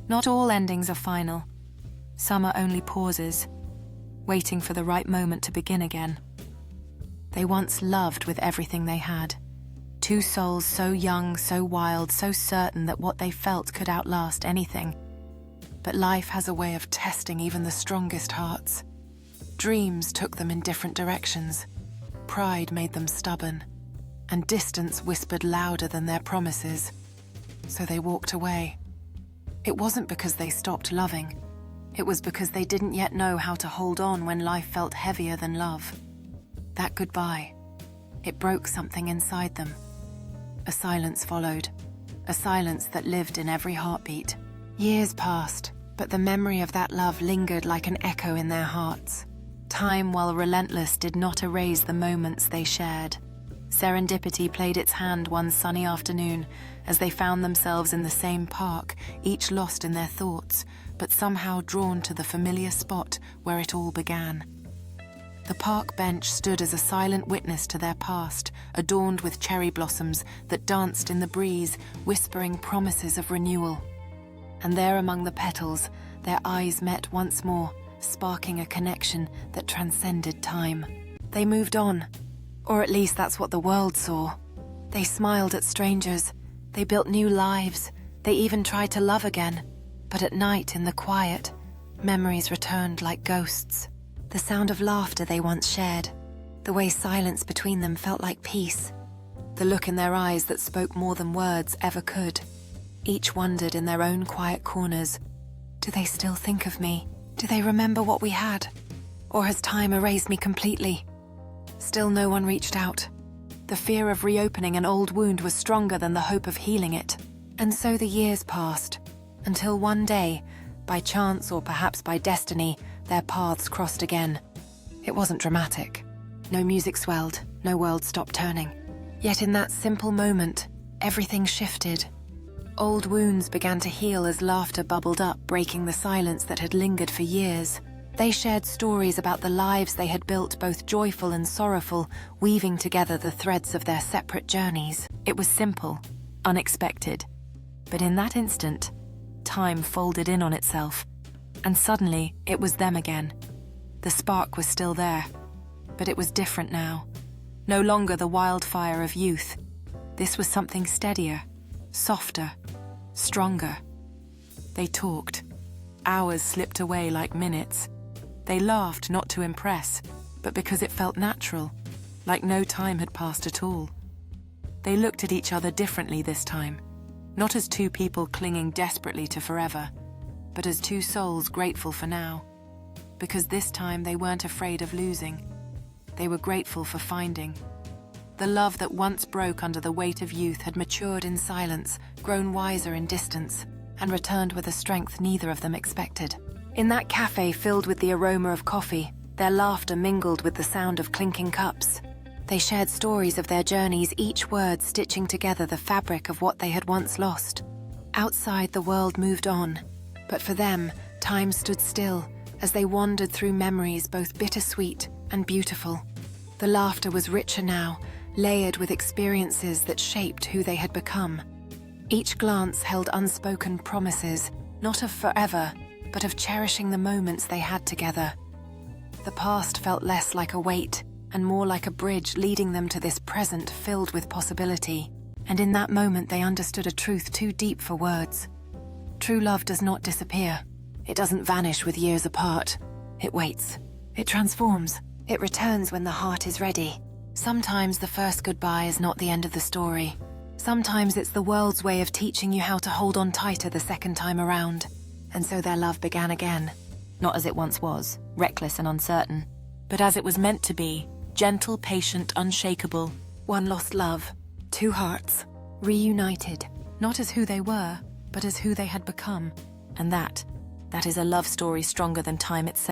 Not all endings are final. Some are only pauses, waiting for the right moment to begin again. They once loved with everything they had. Two souls so young, so wild, so certain that what they felt could outlast anything. But life has a way of testing even the strongest hearts. Dreams took them in different directions. Pride made them stubborn, and distance whispered louder than their promises. So they walked away. It wasn't because they stopped loving. It was because they didn't yet know how to hold on when life felt heavier than love. That goodbye, it broke something inside them. A silence followed, a silence that lived in every heartbeat. Years passed, but the memory of that love lingered like an echo in their hearts. Time, while relentless, did not erase the moments they shared. Serendipity played its hand one sunny afternoon as they found themselves in the same park, each lost in their thoughts, but somehow drawn to the familiar spot where it all began. The park bench stood as a silent witness to their past, adorned with cherry blossoms that danced in the breeze, whispering promises of renewal. And there among the petals, their eyes met once more, sparking a connection that transcended time. They moved on, or at least that's what the world saw. They smiled at strangers, they built new lives, they even tried to love again. But at night, in the quiet, memories returned like ghosts. The sound of laughter they once shared, the way silence between them felt like peace, the look in their eyes that spoke more than words ever could. Each wondered in their own quiet corners, do they still think of me? Do they remember what we had? Or has time erased me completely? Still no one reached out. The fear of reopening an old wound was stronger than the hope of healing it. And so the years passed, until one day, by chance or perhaps by destiny, their paths crossed again. It wasn't dramatic. No music swelled, no world stopped turning. Yet in that simple moment, everything shifted. Old wounds began to heal as laughter bubbled up, breaking the silence that had lingered for years. They shared stories about the lives they had built, both joyful and sorrowful, weaving together the threads of their separate journeys. It was simple, unexpected. But in that instant, time folded in on itself, and suddenly it was them again. The spark was still there, but it was different now. No longer the wildfire of youth. This was something steadier, softer, stronger. They talked. Hours slipped away like minutes. They laughed not to impress, but because it felt natural, like no time had passed at all. They looked at each other differently this time, not as two people clinging desperately to forever, but as two souls grateful for now. Because this time they weren't afraid of losing. They were grateful for finding. The love that once broke under the weight of youth had matured in silence, grown wiser in distance, and returned with a strength neither of them expected. In that cafe filled with the aroma of coffee, their laughter mingled with the sound of clinking cups. They shared stories of their journeys, each word stitching together the fabric of what they had once lost. Outside, the world moved on, but for them, time stood still as they wandered through memories both bittersweet and beautiful. The laughter was richer now, layered with experiences that shaped who they had become. Each glance held unspoken promises, not of forever, but of cherishing the moments they had together. The past felt less like a weight and more like a bridge leading them to this present filled with possibility. And in that moment they understood a truth too deep for words. True love does not disappear. It doesn't vanish with years apart. It waits. It transforms. It returns when the heart is ready. Sometimes the first goodbye is not the end of the story. Sometimes it's the world's way of teaching you how to hold on tighter the second time around. And so their love began again. Not as it once was, reckless and uncertain, but as it was meant to be, gentle, patient, unshakable. One lost love, two hearts, reunited, not as who they were, but as who they had become. And that is a love story stronger than time itself.